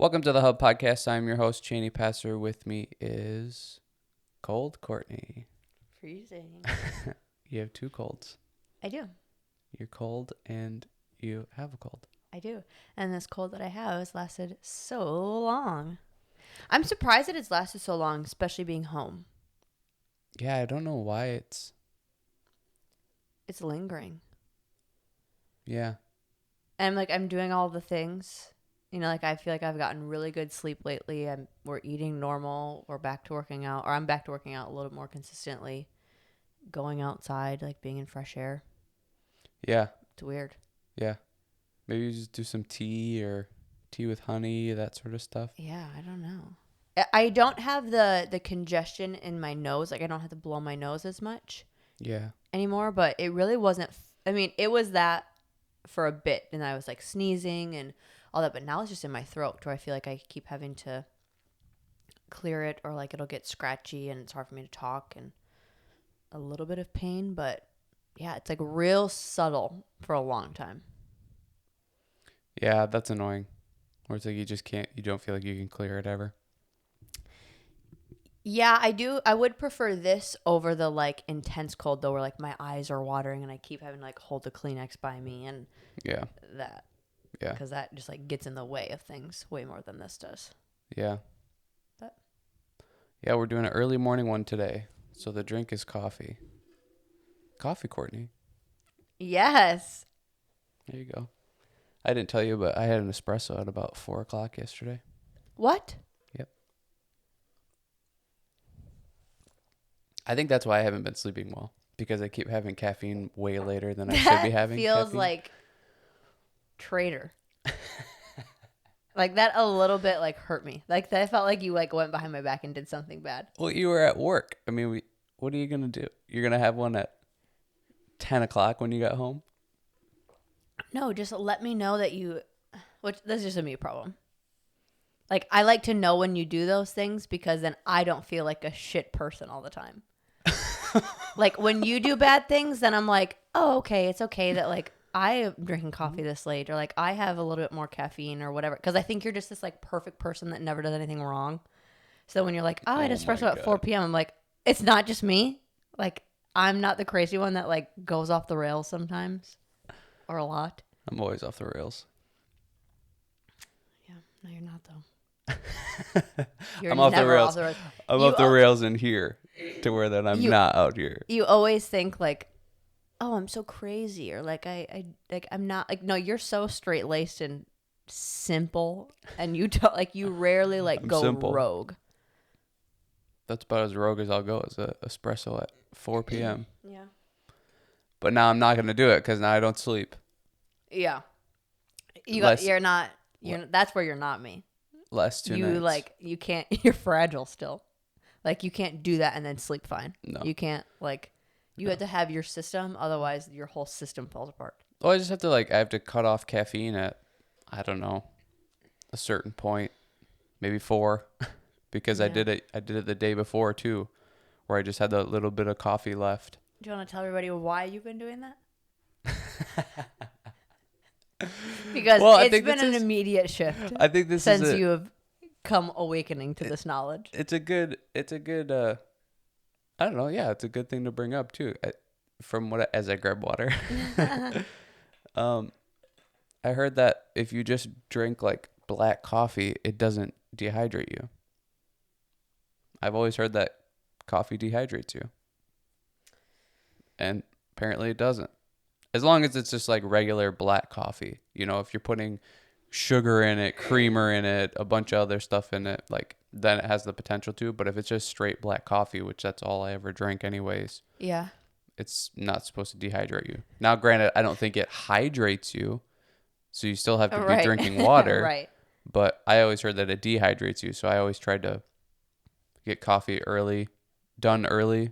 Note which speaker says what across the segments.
Speaker 1: Welcome to the Hub Podcast. I'm your host, Chaney Passer. With me is cold Courtney.
Speaker 2: Freezing.
Speaker 1: You have two colds.
Speaker 2: I do.
Speaker 1: You're cold and you have a cold.
Speaker 2: I do. And this cold that I have has lasted so long. I'm surprised that it's lasted so long, especially being home.
Speaker 1: Yeah, I don't know why it's...
Speaker 2: It's lingering.
Speaker 1: Yeah.
Speaker 2: And I'm doing all the things. I feel like I've gotten really good sleep lately. We're eating normal. We're back to working out. Or I'm back to working out a little more consistently. Going outside, being in fresh air.
Speaker 1: Yeah.
Speaker 2: It's weird.
Speaker 1: Yeah. Maybe you just do some tea or tea with honey, that sort of stuff.
Speaker 2: Yeah, I don't know. I don't have the congestion in my nose. I don't have to blow my nose as much.
Speaker 1: Yeah.
Speaker 2: Anymore, but it really wasn't. It was that for a bit, and I was sneezing and all that, but now it's just in my throat where I feel like I keep having to clear it, or it'll get scratchy and it's hard for me to talk and a little bit of pain, but yeah, it's real subtle for a long time.
Speaker 1: Yeah, that's annoying. Or it's you don't feel like you can clear it ever.
Speaker 2: Yeah, I do. I would prefer this over the intense cold though, where my eyes are watering and I keep having to hold the Kleenex by me and
Speaker 1: yeah,
Speaker 2: that.
Speaker 1: Yeah,
Speaker 2: because that just gets in the way of things way more than this does.
Speaker 1: Yeah.
Speaker 2: But
Speaker 1: yeah, we're doing an early morning one today, so the drink is coffee. Coffee, Courtney.
Speaker 2: Yes.
Speaker 1: There you go. I didn't tell you, but I had an espresso at about 4 o'clock yesterday.
Speaker 2: What?
Speaker 1: Yep. I think that's why I haven't been sleeping well, because I keep having caffeine way later than I should be having.
Speaker 2: Feels
Speaker 1: caffeine.
Speaker 2: like traitor. That a little bit hurt me. That felt like you went behind my back and did something bad.
Speaker 1: Well, you were at work. What are you gonna do? You're gonna have one at 10 o'clock when you got home?
Speaker 2: No, just let me know that you. Which that's just a me problem. I like to know when you do those things, because then I don't feel like a shit person all the time. When you do bad things, then I'm like, oh, okay, it's okay that I am drinking coffee this late, or I have a little bit more caffeine or whatever, because I think you're just this perfect person that never does anything wrong. So when you're oh, I had espresso at 4 p.m., I'm like, it's not just me. I'm not the crazy one that goes off the rails sometimes, or a lot.
Speaker 1: I'm always off the rails.
Speaker 2: Yeah, no, you're not though. You're
Speaker 1: I'm off the rails.
Speaker 2: Off the rails.
Speaker 1: I'm off the rails in here, to where that I'm not out here.
Speaker 2: You always think oh, I'm so crazy, or I'm not no, you're so straight laced and simple, and you don't you rarely go simple. Rogue.
Speaker 1: That's about as rogue as I'll go, as a espresso at 4 p.m.
Speaker 2: Yeah.
Speaker 1: But now I'm not gonna do it, because now I don't sleep.
Speaker 2: Yeah. You're not. That's where you're not me.
Speaker 1: Last 2 nights.
Speaker 2: You can't. You're fragile still. You can't do that and then sleep fine.
Speaker 1: No.
Speaker 2: You can't You have to have your system, otherwise your whole system falls apart.
Speaker 1: Well, I just have to I have to cut off caffeine at, I don't know, a certain point, maybe 4, because yeah. I did it the day before too, where I just had a little bit of coffee left.
Speaker 2: Do you want to tell everybody why you've been doing that? Because it's been an immediate shift.
Speaker 1: I think this
Speaker 2: since you have come awakening to this knowledge.
Speaker 1: It's a good. I don't know. Yeah, it's a good thing to bring up too. As I grab water, I heard that if you just drink black coffee, it doesn't dehydrate you. I've always heard that coffee dehydrates you, and apparently it doesn't. As long as it's just regular black coffee. If you're putting sugar in it, creamer in it, a bunch of other stuff in it, then it has the potential to. But if it's just straight black coffee, which that's all I ever drank anyways,
Speaker 2: yeah,
Speaker 1: it's not supposed to dehydrate you. Now, granted, I don't think it hydrates you, so you still have to be drinking water.
Speaker 2: Right.
Speaker 1: But I always heard that it dehydrates you, so I always tried to get coffee done early,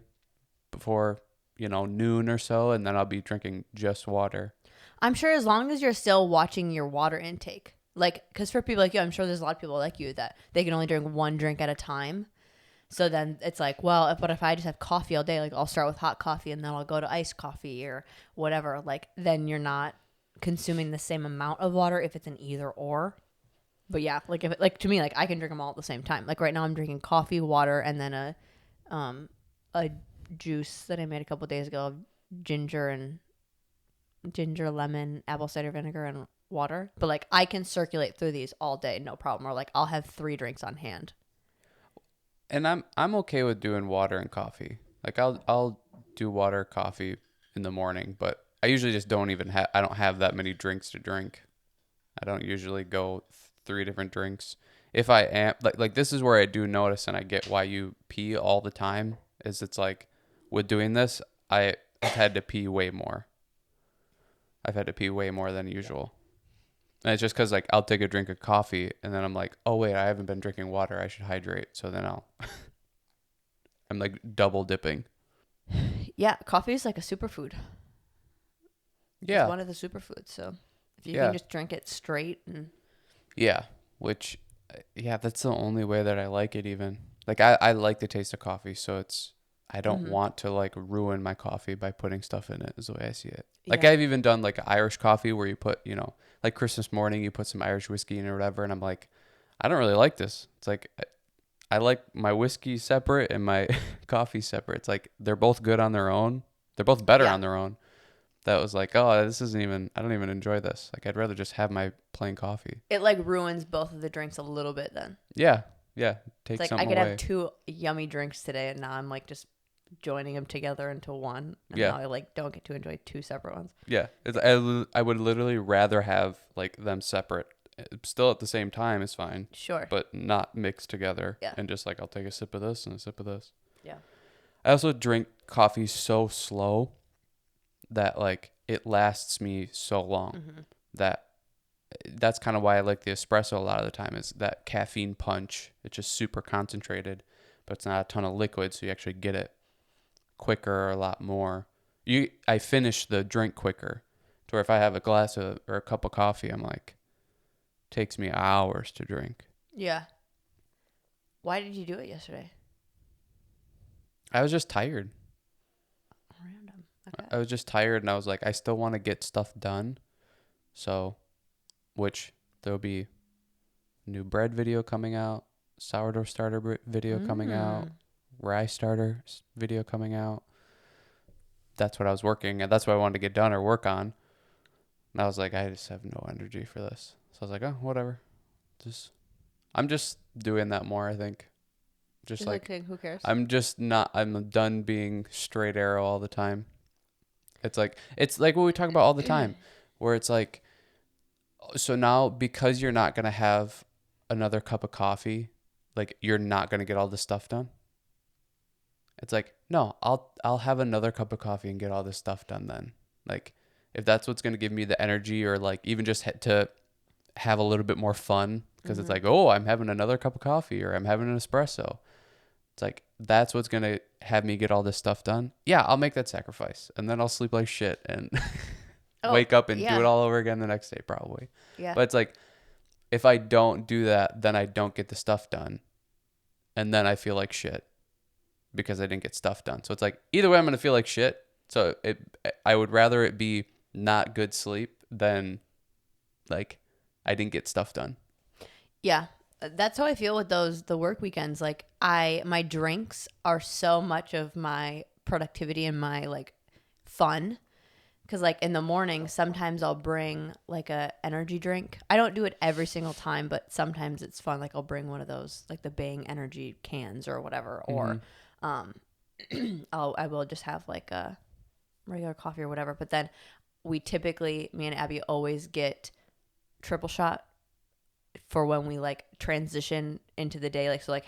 Speaker 1: before noon or so, and then I'll be drinking just water.
Speaker 2: I'm sure as long as you're still watching your water intake, because for people like you, I'm sure there's a lot of people like you that they can only drink one drink at a time. So then it's but if I just have coffee all day, I'll start with hot coffee and then I'll go to iced coffee or whatever, then you're not consuming the same amount of water if it's an either or. But yeah, like if like to me, like I can drink them all at the same time. Like right now, I'm drinking coffee, water, and then a juice that I made a couple days ago, of ginger, lemon, apple cider vinegar, and water. But like I can circulate through these all day, no problem. Or like I'll have 3 drinks on hand.
Speaker 1: And I'm okay with doing water and coffee. Like I'll do water, coffee in the morning, but I usually just don't even have. I don't have that many drinks to drink. I don't usually go 3 different drinks. If I am like this is where I do notice, and I get why you pee all the time. Is it's like with doing this, I've had to pee way more. I've had to pee way more than usual. And it's just because like I'll take a drink of coffee and then I'm like, oh wait, I haven't been drinking water. I should hydrate. So then I'm like double dipping.
Speaker 2: Yeah, coffee is like a superfood.
Speaker 1: Yeah.
Speaker 2: It's one of the superfoods. So if you
Speaker 1: Yeah.
Speaker 2: can just drink it straight and
Speaker 1: Yeah. Which, yeah, that's the only way that I like it even. Like I like the taste of coffee. So I don't want to like ruin my coffee by putting stuff in it is the way I see it. Like
Speaker 2: Yeah.
Speaker 1: I've even done like Irish coffee where you put, like Christmas morning, you put some Irish whiskey in or whatever. And I'm like, I don't really like this. It's like, I like my whiskey separate and my coffee separate. It's like, they're both good on their own. They're both better
Speaker 2: Yeah.
Speaker 1: on their own. That was like, oh, I don't even enjoy this. Like, I'd rather just have my plain coffee.
Speaker 2: it like ruins both of the drinks a little bit then.
Speaker 1: Yeah. Yeah. Take
Speaker 2: It's like
Speaker 1: something
Speaker 2: I could
Speaker 1: away.
Speaker 2: have 2 yummy drinks today and now I'm like just joining them together into one. And
Speaker 1: Yeah.
Speaker 2: now I like don't get to enjoy 2 separate ones.
Speaker 1: Yeah. I would literally rather have like them separate. Still at the same time is fine,
Speaker 2: Sure.
Speaker 1: but not mixed together.
Speaker 2: Yeah.
Speaker 1: And just like, I'll take a sip of this and a sip of this.
Speaker 2: Yeah.
Speaker 1: I also drink coffee so slow that like it lasts me so long that's kind of why I like the espresso a lot of the time is that caffeine punch. It's just super concentrated, but it's not a ton of liquid. So you actually get it quicker or a lot more. I finish the drink quicker to where if I have a glass of or a cup of coffee, I'm like, takes me hours to drink.
Speaker 2: Yeah. Why did you do it yesterday?
Speaker 1: I was just tired.
Speaker 2: Random. Okay.
Speaker 1: I was just tired and I was like, I still want to get stuff done. So, which there'll be new bread video coming out, sourdough starter video coming out, rye starter video coming out. That's what I was working and that's what I wanted to get done or work on. And I was like, I just have no energy for this. So I was like, oh, whatever. I'm just doing that more, I think. Just like
Speaker 2: who cares?
Speaker 1: I'm done being straight arrow all the time. It's like what we talk about all the time, where it's like, so now because you're not going to have another cup of coffee, like you're not going to get all this stuff done. It's like, no, I'll have another cup of coffee and get all this stuff done then. Like if that's what's going to give me the energy or like even just to have a little bit more fun because it's like, oh, I'm having another cup of coffee or I'm having an espresso. It's like, that's what's going to have me get all this stuff done. Yeah, I'll make that sacrifice. And then I'll sleep like shit and wake up and do it all over again the next day probably.
Speaker 2: Yeah.
Speaker 1: But it's like, if I don't do that, then I don't get the stuff done. And then I feel like shit because I didn't get stuff done. So it's like, either way, I'm going to feel like shit. So I would rather it be not good sleep than like I didn't get stuff done.
Speaker 2: Yeah. That's how I feel with the work weekends. Like my drinks are so much of my productivity and my like fun. Cause like in the morning, sometimes I'll bring like a energy drink. I don't do it every single time, but sometimes it's fun. Like I'll bring one of those, like the Bang energy cans or whatever. Or, I will just have like a regular coffee or whatever. But then me and Abby always get triple shot for when we like transition into the day. Like, so like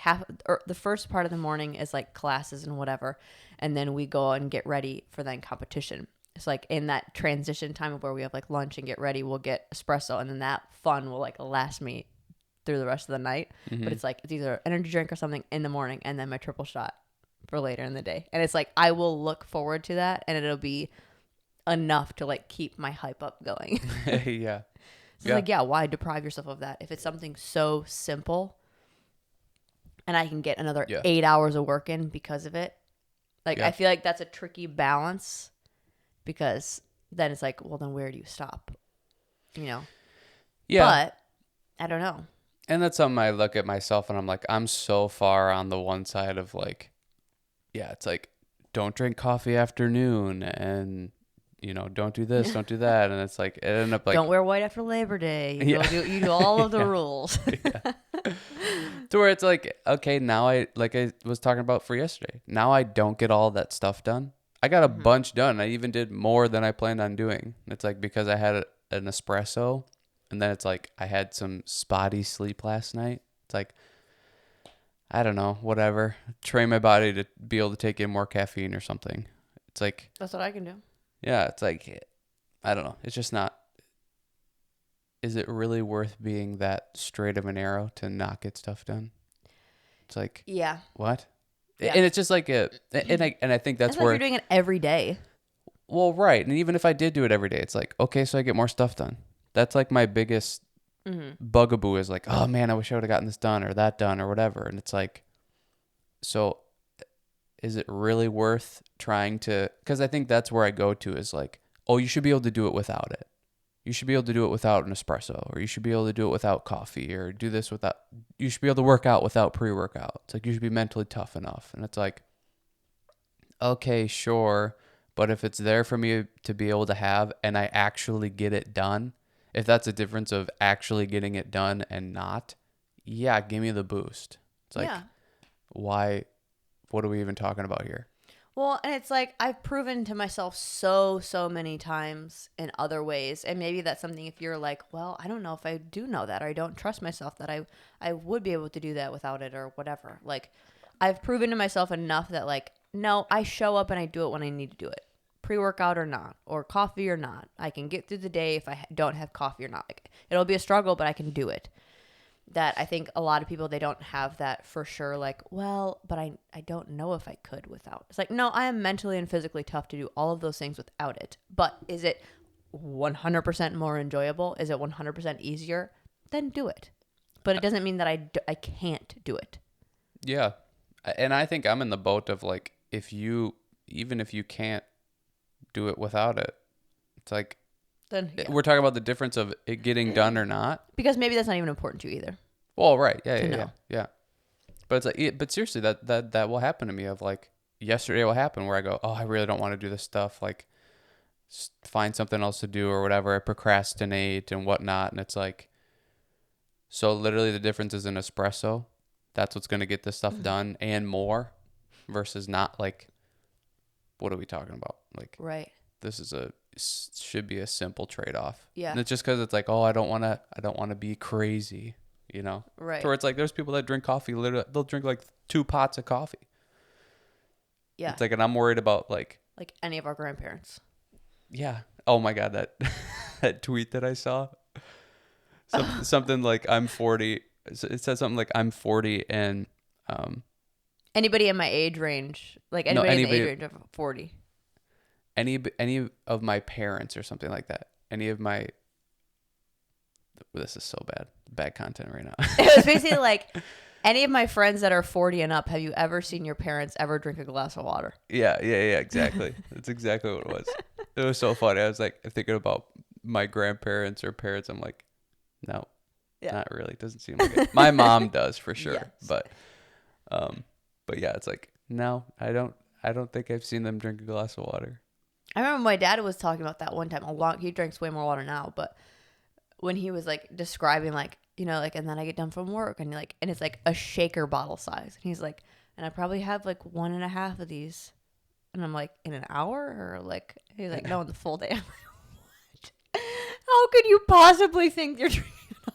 Speaker 2: the first part of the morning is like classes and whatever. And then we go and get ready for then competition. It's like in that transition time of where we have like lunch and get ready, we'll get espresso. And then that fun will like last me through the rest of the night. But it's like, it's either energy drink or something in the morning and then my triple shot for later in the day. And it's like, I will look forward to that and it'll be enough to like keep my hype up going.
Speaker 1: Yeah.
Speaker 2: So it's like, yeah, why deprive yourself of that? If it's something so simple and I can get another 8 hours of work in because of it. Like, I feel like that's a tricky balance because then it's like, well, then where do you stop? You know?
Speaker 1: Yeah.
Speaker 2: But I don't know.
Speaker 1: And that's something I look at myself and I'm like, I'm so far on the one side of like, yeah, it's like, don't drink coffee after noon and, don't do this, don't do that. And it's like, it ended up like,
Speaker 2: Don't wear white after Labor Day.
Speaker 1: yeah,
Speaker 2: You do all of the
Speaker 1: yeah,
Speaker 2: rules.
Speaker 1: yeah. To where it's like, okay, now like I was talking about for yesterday, now I don't get all that stuff done. I got a bunch done. I even did more than I planned on doing. It's like because I had an espresso and then it's like I had some spotty sleep last night. It's like, I don't know, whatever. Train my body to be able to take in more caffeine or something. It's like,
Speaker 2: That's what I can do.
Speaker 1: yeah, it's like, I don't know. It's just not. Is it really worth being that straight of an arrow to not get stuff done? It's like,
Speaker 2: Yeah.
Speaker 1: what?
Speaker 2: Yeah.
Speaker 1: And it's just like and I think that's
Speaker 2: like
Speaker 1: where
Speaker 2: you're doing it every day.
Speaker 1: well, right. And even if I did do it every day, it's like, okay, so I get more stuff done. That's like my biggest bugaboo is like, oh man, I wish I would have gotten this done or that done or whatever. And it's like, so is it really worth trying to, because I think that's where I go to is like, oh, you should be able to do it without it. You should be able to do it without an espresso, or you should be able to do it without coffee, or do this without, you should be able to work out without pre-workout. It's like, you should be mentally tough enough. And it's like, okay, sure. But if it's there for me to be able to have and I actually get it done, if that's a difference of actually getting it done and not, yeah, give me the boost. It's like, why, what are we even talking about here?
Speaker 2: Well, and it's like I've proven to myself so many times in other ways. And maybe that's something if you're like, well, I don't know if I do know that or I don't trust myself that I would be able to do that without it or whatever. Like I've proven to myself enough that like, no, I show up and I do it when I need to do it. Pre-workout or not, or coffee or not. I can get through the day if I don't have coffee or not. Like it'll be a struggle, but I can do it. That I think a lot of people, they don't have that for sure. Like, well, but I don't know if I could without. It's like, no, I am mentally and physically tough to do all of those things without it. But is it 100% more enjoyable? Is it 100% easier? Then do it. But it doesn't mean that I can't do it.
Speaker 1: Yeah. And I think I'm in the boat of like, even if you can't do it without it, it's like,
Speaker 2: Then
Speaker 1: we're talking about the difference of it getting done or not.
Speaker 2: Because maybe that's not even important to you either.
Speaker 1: Well, right. Yeah. But it's like, but seriously, that will happen to me of like yesterday will happen where I go, oh, I really don't want to do this stuff. Like find something else to do or whatever. I procrastinate and whatnot. And it's like, so literally the difference is an espresso. That's what's going to get this stuff done and more versus not like, what are we talking about? Like,
Speaker 2: right.
Speaker 1: This should be a simple trade-off.
Speaker 2: Yeah.
Speaker 1: And it's just because it's like, oh, I don't want to be crazy,
Speaker 2: Right.
Speaker 1: So where it's like, there's people that drink coffee, literally, they'll drink like 2 pots of coffee.
Speaker 2: Yeah.
Speaker 1: It's like, and I'm worried about like
Speaker 2: any of our grandparents.
Speaker 1: Yeah. Oh my God, that tweet that I saw, something like I'm 40. It said something like I'm 40 and
Speaker 2: anybody in my age range, like anybody in the age range of 40.
Speaker 1: Any of my parents or something like that. This is so bad content right now.
Speaker 2: It was basically like, any of my friends that are 40 and up, have you ever seen your parents ever drink a glass of water?
Speaker 1: Yeah, exactly. That's exactly what it was. It was so funny. I was like thinking about my grandparents or parents. I'm like, no, not really. Doesn't seem like it. My mom does for sure. Yes. But yeah, it's like, no, I don't think I've seen them drink a glass of water.
Speaker 2: I remember my dad was talking about that one time. He drinks way more water now, but when he was like describing like, like, and then I get done from work and like, and it's like a shaker bottle size. And he's like, and I probably have like 1.5 of these. And I'm like, in an hour? Or like, he's like, no, in the full day. I'm like, what? How could you possibly think you're drinking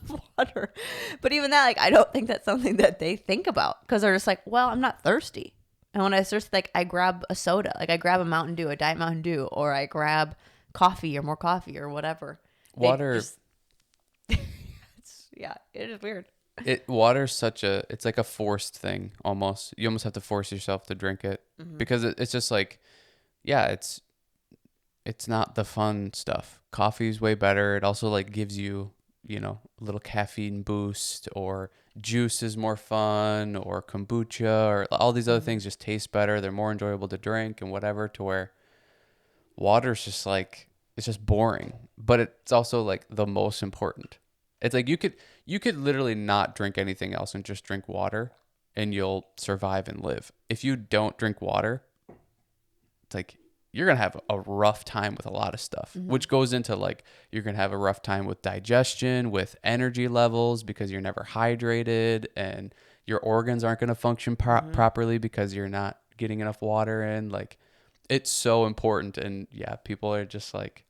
Speaker 2: enough water? But even that, like, I don't think that's something that they think about because they're just like, well, I'm not thirsty. And when I thirsty, like, I grab a soda, like I grab a Mountain Dew, a Diet Mountain Dew, or I grab coffee or more coffee or whatever.
Speaker 1: Water.
Speaker 2: Yeah, it is weird.
Speaker 1: Water's it's like a forced thing almost. You almost have to force yourself to drink it because it's just like, yeah, it's not the fun stuff. Coffee's way better. It also like gives you, a little caffeine boost, or juice is more fun, or kombucha, or all these other things just taste better. They're more enjoyable to drink and whatever, to where water's just like, it's just boring, but it's also like the most important. It's like you could literally not drink anything else and just drink water and you'll survive and live. If you don't drink water, it's like you're going to have a rough time with a lot of stuff, which goes into like you're going to have a rough time with digestion, with energy levels because you're never hydrated, and your organs aren't going to function properly because you're not getting enough water in. Like, it's so important. And yeah, people are just like,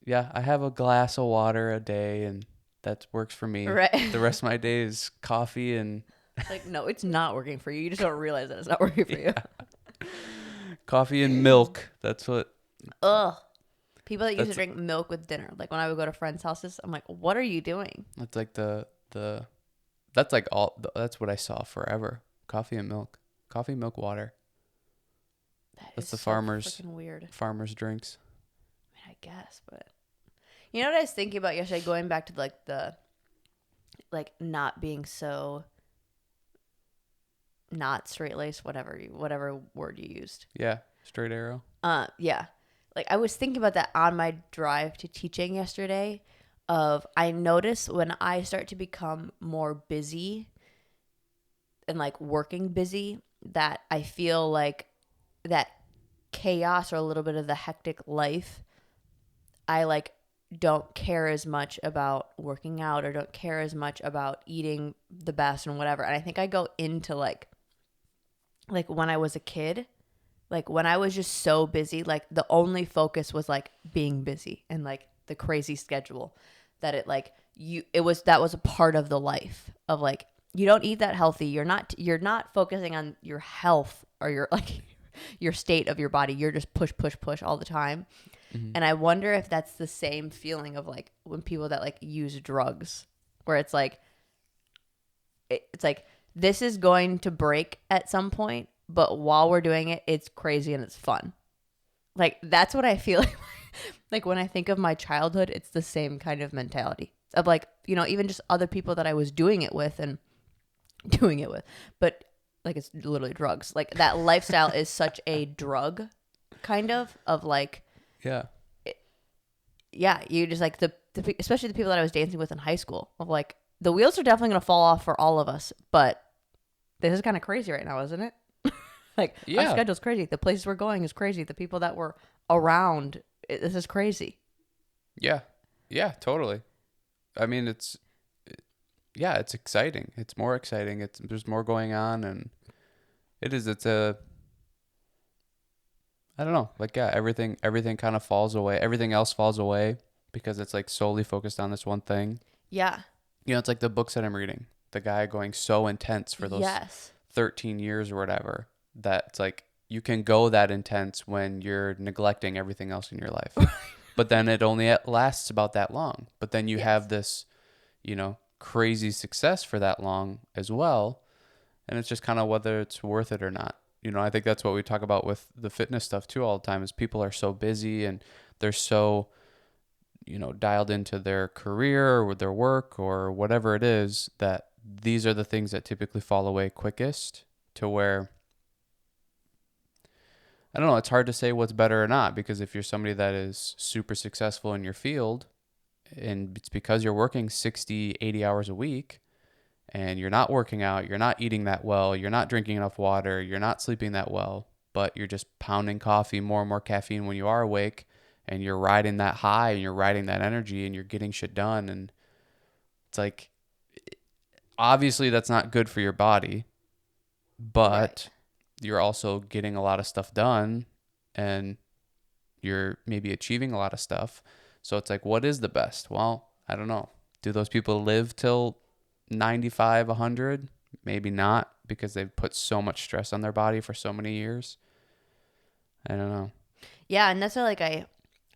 Speaker 1: yeah, I have a glass of water a day and that works for me.
Speaker 2: Right.
Speaker 1: The rest of my day is coffee and
Speaker 2: Like, no, it's not working for you. You just don't realize that it's not working for you.
Speaker 1: coffee and milk. That's what.
Speaker 2: Ugh. People that used to drink milk with dinner. Like when I would go to friends' houses, I'm like, what are you doing?
Speaker 1: That's like that's like that's what I saw forever. Coffee and milk. Coffee, milk, water. That's the farmers.
Speaker 2: Weird.
Speaker 1: Farmers drinks.
Speaker 2: I mean, I guess, but you know what I was thinking about yesterday? Going back to like the not being so not straight laced, whatever word you used.
Speaker 1: Yeah, straight arrow.
Speaker 2: Yeah. Like I was thinking about that on my drive to teaching yesterday. I notice when I start to become more busy and like working busy, that I feel like that chaos or a little bit of the hectic life, I like don't care as much about working out or don't care as much about eating the best and whatever. And I think I go into like when I was a kid, like when I was just so busy, like the only focus was like being busy and like the crazy schedule that it like that was a part of the life of like, you don't eat that healthy. You're not focusing on your health or your like your state of your body. You're just push all the time. Mm-hmm. And I wonder if that's the same feeling of like when people that like use drugs, where it's like this is going to break at some point, but while we're doing it, it's crazy and it's fun. Like that's what I feel like. Like when I think of my childhood, it's the same kind of mentality of like, you know, even just other people that I was doing it with, but like it's literally drugs. Like that lifestyle is such a drug kind of like,
Speaker 1: yeah.
Speaker 2: Yeah. You just like especially the people that I was dancing with in high school of like, the wheels are definitely going to fall off for all of us, but this is kind of crazy right now, isn't it? Like our schedule's crazy. The places we're going is crazy. The people that we're around, this is crazy.
Speaker 1: Yeah. Yeah, totally. I mean, it's exciting. It's more exciting. There's more going on, and it's I don't know. Like, yeah, everything kind of falls away. Everything else falls away because it's like solely focused on this one thing.
Speaker 2: Yeah.
Speaker 1: You know, it's like the books that I'm reading. The guy going so intense for those 13 years or whatever, that it's like you can go that intense when you're neglecting everything else in your life. But then it only lasts about that long. But then you have this, you know, crazy success for that long as well. And it's just kind of whether it's worth it or not. You know, I think that's what we talk about with the fitness stuff too all the time, is people are so busy and they're so, you know, dialed into their career or with their work or whatever it is, that these are the things that typically fall away quickest, to where, I don't know, it's hard to say what's better or not, because if you're somebody that is super successful in your field and it's because you're working 60, 80 hours a week and you're not working out, you're not eating that well, you're not drinking enough water, you're not sleeping that well, but you're just pounding coffee, more and more caffeine when you are awake, and you're riding that high and you're riding that energy and you're getting shit done. And it's like, obviously that's not good for your body, but you're also getting a lot of stuff done and you're maybe achieving a lot of stuff. So it's like, what is the best? Well, I don't know. Do those people live till 95, 100? Maybe not, because they've put so much stress on their body for so many years. I don't know.
Speaker 2: Yeah. And that's why like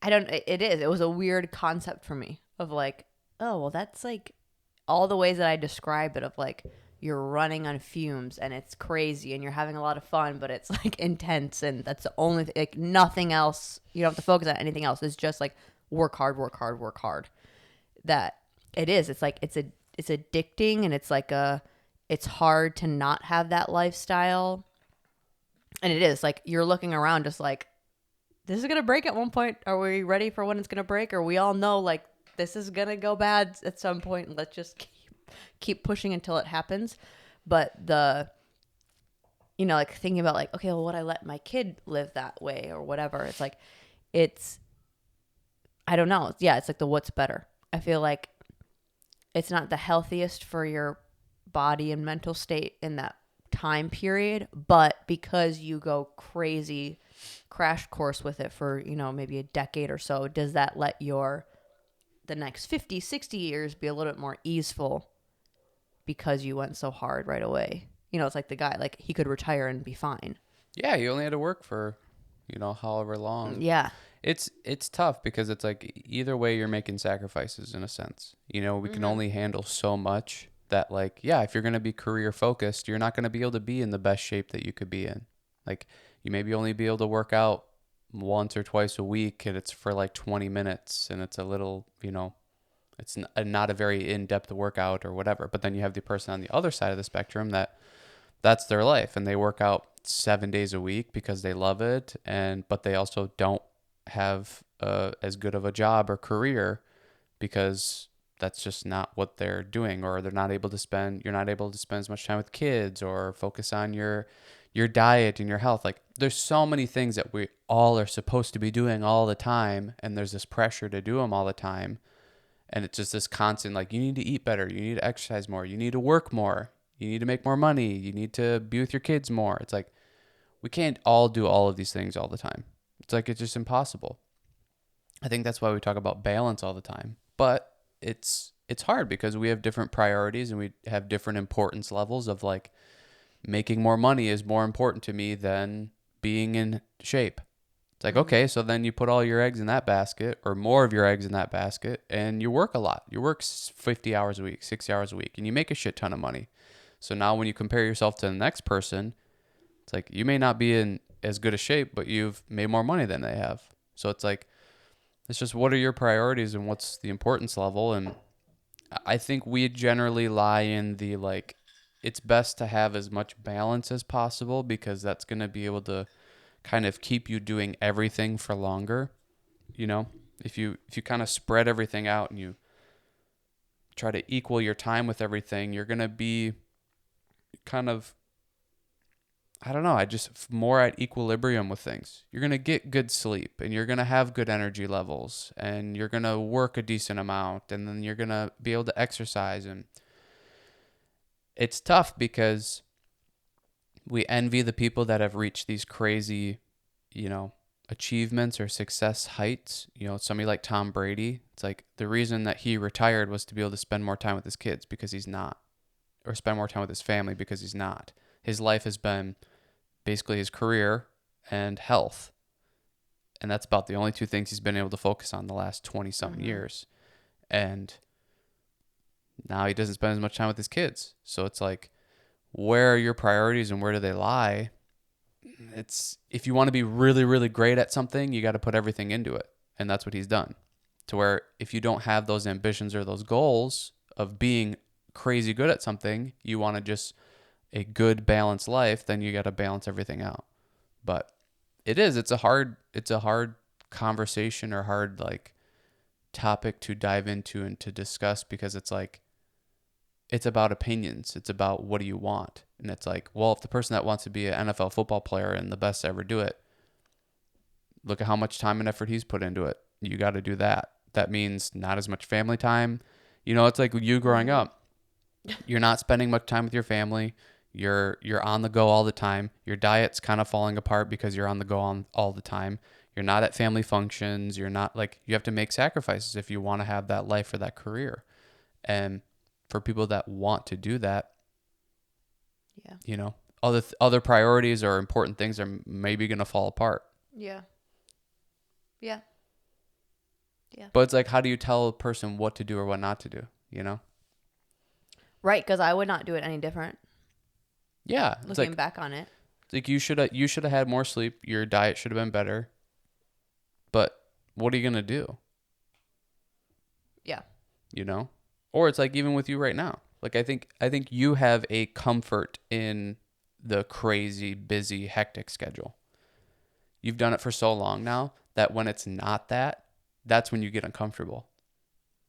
Speaker 2: it was a weird concept for me of like, oh, well, that's like all the ways that I describe it of like, you're running on fumes and it's crazy and you're having a lot of fun, but it's like intense, and that's the only like nothing else. You don't have to focus on anything else. It's just like work hard. That it is. It's like it's addicting, and it's like it's hard to not have that lifestyle. And it is like you're looking around just like, this is gonna break at one point. Are we ready for when it's gonna break? Or we all know like this is going to go bad at some point. And let's just keep pushing until it happens. But like thinking about like, okay, well, would I let my kid live that way or whatever? It's like, I don't know. Yeah. It's like the what's better. I feel like it's not the healthiest for your body and mental state in that time period, but because you go crazy crash course with it for, maybe a decade or so, does that let the next 50, 60 years be a little bit more easeful because you went so hard right away? It's like the guy, like he could retire and be fine.
Speaker 1: Yeah, you only had to work for, however long.
Speaker 2: Yeah.
Speaker 1: It's tough because it's like either way you're making sacrifices in a sense. We can only handle so much that like, yeah, if you're going to be career focused, you're not going to be able to be in the best shape that you could be in. Like you maybe only be able to work out once or twice a week and it's for like 20 minutes and it's a little, it's not a very in-depth workout or whatever. But then you have the person on the other side of the spectrum that's their life and they work out 7 days a week because they love it but they also don't have as good of a job or career because that's just not what they're doing, or you're not able to spend as much time with kids or focus on your diet and your health. Like there's so many things that we all are supposed to be doing all the time and there's this pressure to do them all the time. And it's just this constant, like, you need to eat better. You need to exercise more. You need to work more. You need to make more money. You need to be with your kids more. It's like, we can't all do all of these things all the time. It's like, it's just impossible. I think that's why we talk about balance all the time. But it's hard because we have different priorities and we have different importance levels of like, making more money is more important to me than being in shape. It's like, okay, so then you put all your eggs in that basket or more of your eggs in that basket and you work a lot. You work 50 hours a week, 60 hours a week, and you make a shit ton of money. So now when you compare yourself to the next person, it's like you may not be in as good a shape, but you've made more money than they have. So it's like, it's just what are your priorities and what's the importance level? And I think we generally lie in the like, it's best to have as much balance as possible because that's going to be able to kind of keep you doing everything for longer. If you kind of spread everything out and you try to equal your time with everything, you're going to be kind of, I don't know, more at equilibrium with things. You're going to get good sleep and you're going to have good energy levels and you're going to work a decent amount and then you're going to be able to exercise. And it's tough because we envy the people that have reached these crazy, achievements or success heights. Somebody like Tom Brady, it's like the reason that he retired was to be able to spend more time with his kids because he's not, or spend more time with his family because he's not. His life has been basically his career and health. And that's about the only two things he's been able to focus on the last 20 something years. And now he doesn't spend as much time with his kids. So it's like, where are your priorities and where do they lie? It's, if you want to be really, really great at something, you got to put everything into it. And that's what he's done. To where if you don't have those ambitions or those goals of being crazy good at something, you want to just a good balanced life, then you got to balance everything out. But it's a hard conversation or hard like topic to dive into and to discuss because it's like, it's about opinions. It's about what do you want? And it's like, well, if the person that wants to be an NFL football player and the best to ever do it, look at how much time and effort he's put into it. You got to do that. That means not as much family time. It's like you growing up. You're not spending much time with your family. You're on the go all the time. Your diet's kind of falling apart because you're on the go all the time. You're not at family functions. You're not like, you have to make sacrifices if you want to have that life or that career. And for people that want to do that, other priorities or important things are maybe going to fall apart.
Speaker 2: Yeah.
Speaker 1: But it's like, how do you tell a person what to do or what not to do,
Speaker 2: Right, because I would not do it any different.
Speaker 1: Yeah.
Speaker 2: Looking back on it.
Speaker 1: It's like you should have had more sleep. Your diet should have been better. But what are you going to do?
Speaker 2: Yeah.
Speaker 1: Or it's like even with you right now. Like I think you have a comfort in the crazy, busy, hectic schedule. You've done it for so long now that when it's not that, that's when you get uncomfortable.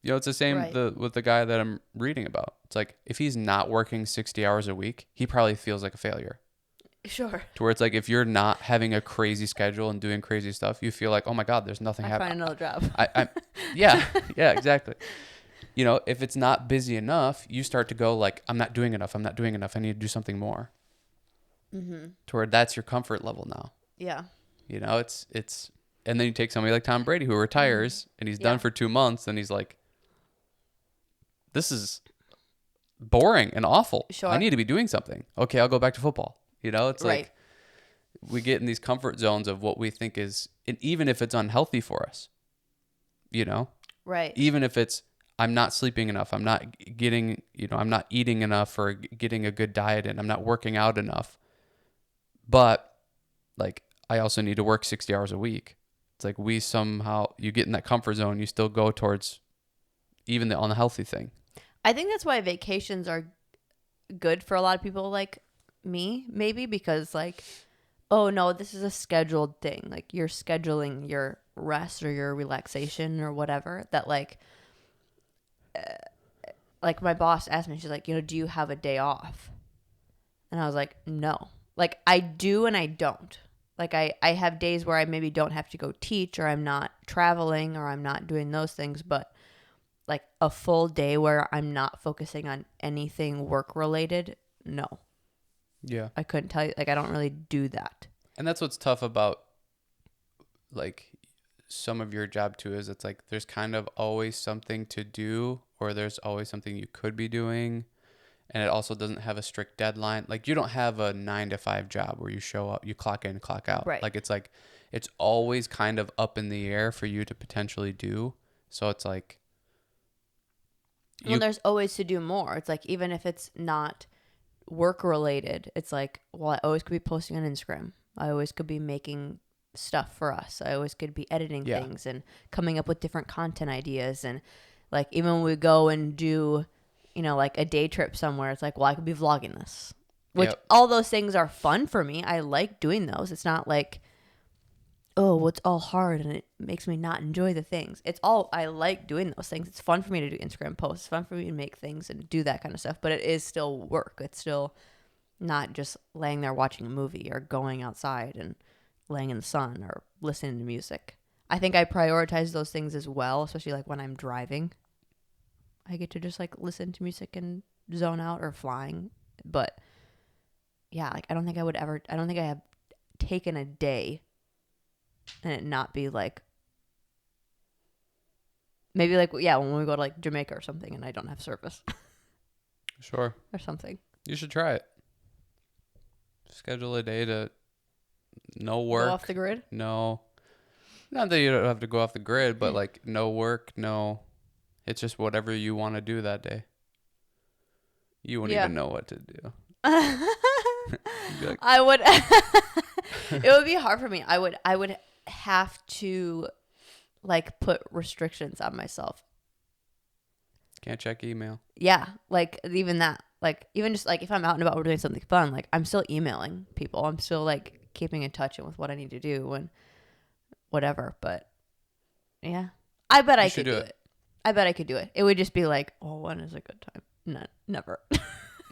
Speaker 1: You know, it's the same
Speaker 2: Right.
Speaker 1: with the guy that I'm reading about. It's like if he's not working 60 hours a week, he probably feels like a failure.
Speaker 2: Sure.
Speaker 1: To where it's like if you're not having a crazy schedule and doing crazy stuff, you feel like, oh my God, there's nothing
Speaker 2: I
Speaker 1: happening.
Speaker 2: find another job.
Speaker 1: Yeah, yeah, exactly. You know, if it's not busy enough, you start to go like, I'm not doing enough. I'm not doing enough. I need to do something more.
Speaker 2: Mm-hmm.
Speaker 1: To where that's your comfort level now.
Speaker 2: Yeah.
Speaker 1: You know, and then you take somebody like Tom Brady who retires and he's done
Speaker 2: Yeah.
Speaker 1: for 2 months and he's like, this is boring and awful.
Speaker 2: Sure.
Speaker 1: I need to be doing something. Okay, I'll go back to football. You know, it's
Speaker 2: Right.
Speaker 1: like we get in these comfort zones of what we think is, and even if it's unhealthy for us, you know,
Speaker 2: Right.
Speaker 1: even if it's, I'm not sleeping enough, I'm not getting, I'm not eating enough or getting a good diet in, I'm not working out enough. But like, I also need to work 60 hours a week. It's like you get in that comfort zone, you still go towards even the unhealthy thing.
Speaker 2: I think that's why vacations are good for a lot of people like me, maybe because like, oh no, this is a scheduled thing. Like you're scheduling your rest or your relaxation or whatever. That like my boss asked me, she's like, do you have a day off? And I was like, no. Like I do and I don't. Like I have days where I maybe don't have to go teach or I'm not traveling or I'm not doing those things, but like a full day where I'm not focusing on anything work related, no.
Speaker 1: Yeah.
Speaker 2: I couldn't tell you. Like I don't really do that.
Speaker 1: And that's what's tough about like some of your job too, is it's like there's kind of always something to do or there's always something you could be doing. And it also doesn't have a strict deadline. Like you don't have a 9 to 5 job where you show up, you clock in, clock out.
Speaker 2: Right.
Speaker 1: Like it's always kind of up in the air for you to potentially do. So it's like,
Speaker 2: Well, there's always to do more. It's like even if it's not work related, it's like, well, I always could be posting on Instagram. I always could be making stuff for us. I always could be editing things and coming up with different content ideas. And like even when we go and do, like a day trip somewhere, it's like, well, I could be vlogging this. Which all those things are fun for me. I like doing those. It's not like, oh, well, it's all hard and it makes me not enjoy the things. I like doing those things. It's fun for me to do Instagram posts. It's fun for me to make things and do that kind of stuff. But it is still work. It's still not just laying there watching a movie or going outside and laying in the sun or listening to music. I think I prioritize those things as well, especially like when I'm driving. I get to just like listen to music and zone out or flying. But yeah, like I don't think I have taken a day and it not be like, maybe like, yeah, when we go to like Jamaica or something and I don't have service.
Speaker 1: Sure.
Speaker 2: Or something.
Speaker 1: You should try it. Schedule a day to no work.
Speaker 2: Go off the grid?
Speaker 1: No. Not that you don't have to go off the grid, but like no work, no. It's just whatever you want to do that day. You wouldn't even know what to do. Like,
Speaker 2: I would it would be hard for me. I would have to like put restrictions on myself.
Speaker 1: can't check email.
Speaker 2: Yeah, like even that. Like even just like if I'm out and about or doing something fun, like I'm still emailing people. I'm still like keeping in touch with what I need to do and whatever. But yeah, I bet I could do it. I bet I could do it. It would just be like, oh, when is a good time? No, never.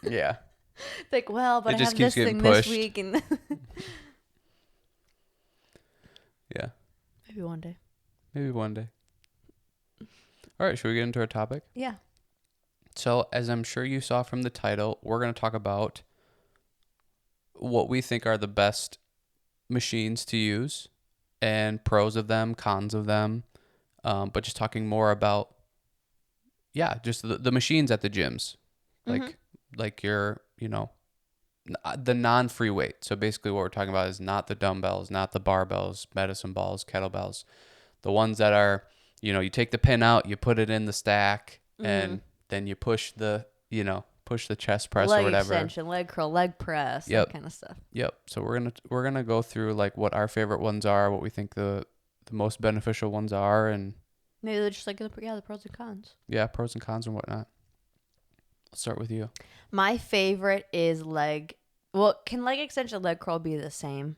Speaker 1: Yeah.
Speaker 2: It's like, well, but
Speaker 1: It
Speaker 2: I
Speaker 1: just
Speaker 2: have
Speaker 1: keeps
Speaker 2: this
Speaker 1: getting
Speaker 2: thing
Speaker 1: pushed.
Speaker 2: this week and
Speaker 1: Yeah.
Speaker 2: maybe one day.
Speaker 1: Maybe one day. All right, should we get into our topic?
Speaker 2: Yeah.
Speaker 1: So, as I'm sure you saw from the title, we're going to talk about what we think are the best machines to use and pros of them, cons of them, but just talking more about, just the machines at the gyms, like your, the non-free weight. So basically what we're talking about is not the dumbbells, not the barbells, medicine balls, kettlebells, the ones that are, you take the pin out, you put it in the stack, and then you push the chest press
Speaker 2: leg
Speaker 1: or whatever.
Speaker 2: Leg extension, leg curl, leg press, that kind of stuff.
Speaker 1: Yep. So we're gonna go through like what our favorite ones are, what we think the most beneficial ones are, and
Speaker 2: maybe they're just like the pros and cons.
Speaker 1: Yeah, pros and cons and whatnot. Let's start with you.
Speaker 2: My favorite is leg. Well, can leg extension, leg curl be the same?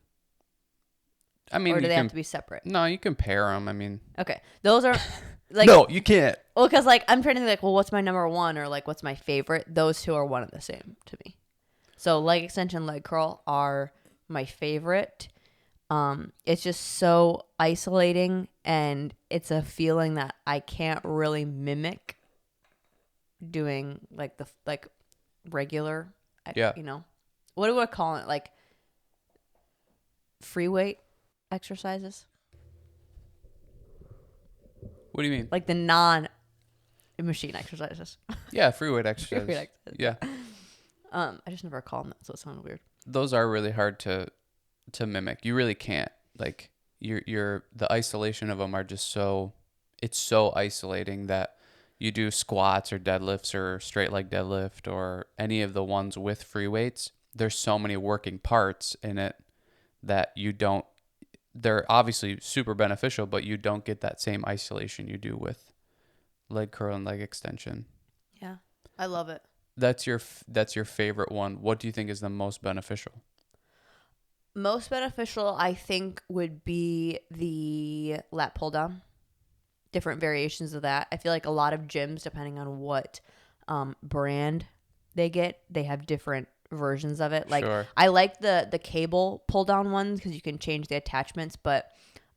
Speaker 1: I mean,
Speaker 2: or do they have to be separate?
Speaker 1: No, you can pair them. I mean,
Speaker 2: okay, those are like
Speaker 1: no, you can't.
Speaker 2: Well, because like I'm trying to think like, well, what's my number one or like what's my favorite? Those two are one and the same to me. So leg extension, leg curl are my favorite. It's just so isolating, and it's a feeling that I can't really mimic doing like the like regular,
Speaker 1: Yeah.
Speaker 2: you know, what do I call it? Like free weight exercises,
Speaker 1: What do you mean?
Speaker 2: like the non machine exercises.
Speaker 1: Yeah, free weight
Speaker 2: Free weight
Speaker 1: exercises.
Speaker 2: exercises.
Speaker 1: Yeah.
Speaker 2: I just never call them that, so it sounded weird.
Speaker 1: Those are really hard to mimic. You really can't. Like the isolation of them are just so it's so isolating that you do squats or deadlifts or straight leg deadlift or any of the ones with free weights. There's so many working parts in it that you don't they're obviously super beneficial, but you don't get that same isolation you do with leg curl and leg extension.
Speaker 2: Yeah, I love it.
Speaker 1: That's your favorite one. What do you think is the most beneficial?
Speaker 2: Most beneficial, I think, would be the lat pull down. Different variations of that. I feel like a lot of gyms, depending on what brand they get, they have different versions of it. Like
Speaker 1: Sure.
Speaker 2: I like the cable pull down ones because you can change the attachments. But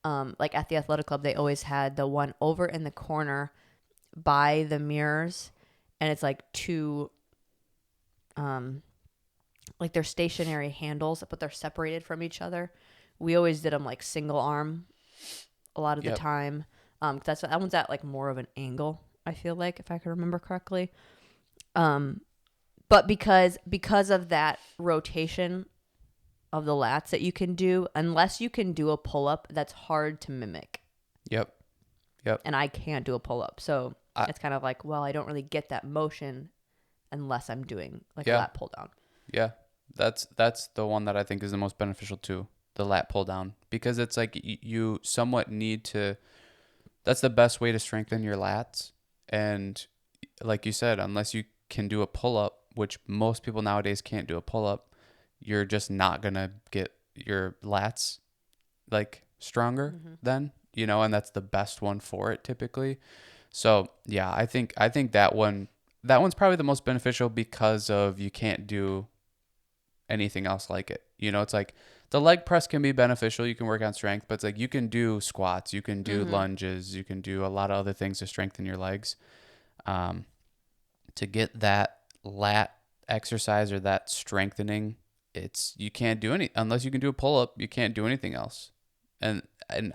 Speaker 2: like at the athletic club, they always had the one over in the corner by the mirrors, and it's like two like they're stationary handles, but they're separated from each other. We always did them like single arm a lot of the
Speaker 1: Yep.
Speaker 2: time. That one's at like more of an angle, I feel like, if I can remember correctly. But because of that rotation of the lats that you can do, unless you can do a pull up, that's hard to mimic.
Speaker 1: Yep. Yep.
Speaker 2: And I can't do a pull up, so
Speaker 1: I-
Speaker 2: it's kind of like, well, I don't really get that motion unless I'm doing like a
Speaker 1: Yeah.
Speaker 2: lat pull down.
Speaker 1: Yeah. That's the one that I think is the most beneficial too, the lat pull down, because it's like you somewhat need to that's the best way to strengthen your lats. And like you said, unless you can do a pull up, which most people nowadays can't do a pull up, you're just not going to get your lats like stronger then, and that's the best one for it typically. So, yeah, I think that one's probably the most beneficial because of you can't do anything else like it. It's like the leg press can be beneficial. You can work on strength, but it's like you can do squats, you can do lunges, you can do a lot of other things to strengthen your legs. To get that lat exercise or that strengthening, you can't do any unless you can do a pull up. You can't do anything else. And an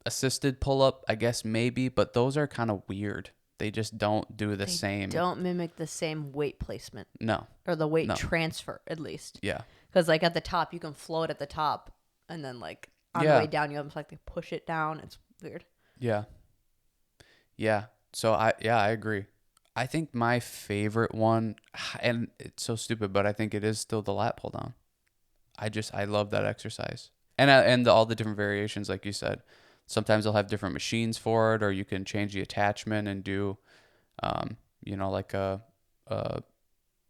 Speaker 1: assisted pull up, I guess maybe, but those are kind of weird. They just don't do the same.
Speaker 2: Don't mimic the same weight placement
Speaker 1: No.
Speaker 2: or the weight
Speaker 1: No.
Speaker 2: transfer, at least.
Speaker 1: Yeah.
Speaker 2: Because like at the top, you can float at the top, and then like on the
Speaker 1: Yeah.
Speaker 2: way down, you almost like to push it down. It's weird.
Speaker 1: Yeah. Yeah. So I agree. I think my favorite one, and it's so stupid, but I think it is still the lat pull down. I love that exercise, and all the different variations, like you said. Sometimes they'll have different machines for it, or you can change the attachment and do, like a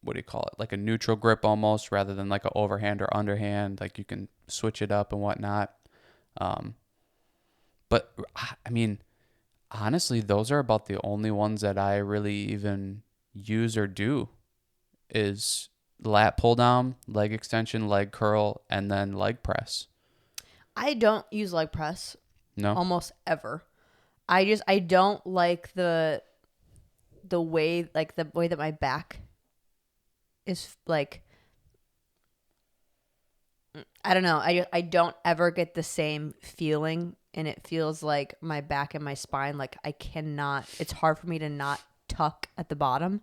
Speaker 1: what do you call it? Like a neutral grip almost, rather than like an overhand or underhand. Like you can switch it up and whatnot. But I mean, honestly, those are about the only ones that I really even use or do is lat pull down, leg extension, leg curl, and then leg press.
Speaker 2: I don't use leg press
Speaker 1: No?
Speaker 2: almost ever. I don't like the way that my back is like. I don't know. I don't ever get the same feeling, and it feels like my back and my spine, like I cannot. It's hard for me to not tuck at the bottom,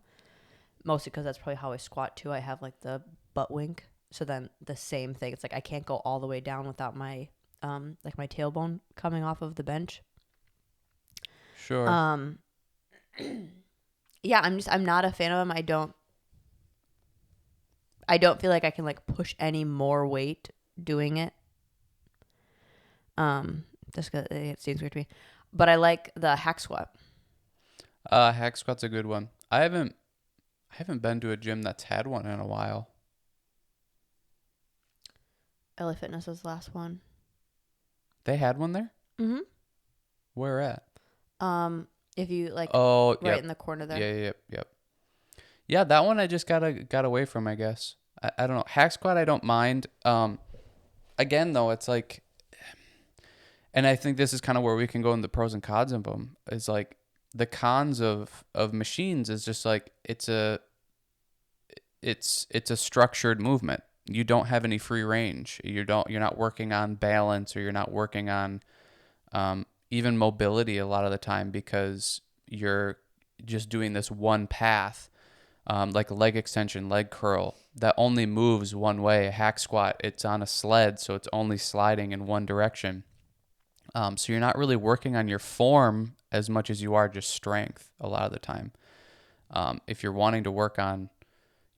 Speaker 2: mostly because that's probably how I squat too. I have like the butt wink, so then the same thing. It's like I can't go all the way down without my like my tailbone coming off of the bench.
Speaker 1: Sure.
Speaker 2: Yeah, I'm not a fan of them. I don't feel like I can like push any more weight doing it. Just 'cause it seems weird to me. But I like the hack squat.
Speaker 1: Hex Squat's a good one. I haven't been to a gym that's had one in a while.
Speaker 2: LA Fitness was the last one.
Speaker 1: They had one there?
Speaker 2: Mm-hmm.
Speaker 1: Where at?
Speaker 2: If you like,
Speaker 1: Oh,
Speaker 2: right
Speaker 1: yep.
Speaker 2: in the corner there.
Speaker 1: Yeah, yep, yep. Yeah, that one I just got away from, I guess. I don't know. Hack squat I don't mind. Again though, it's like, and I think this is kind of where we can go in the pros and cons of them. Is like the cons of machines is just like it's a structured movement. You don't have any free range. You're not working on balance, or you're not working on even mobility a lot of the time, because you're just doing this one path, like a leg extension, leg curl that only moves one way. A hack squat, it's on a sled, so it's only sliding in one direction. So you're not really working on your form as much as you are just strength a lot of the time. If you're wanting to work on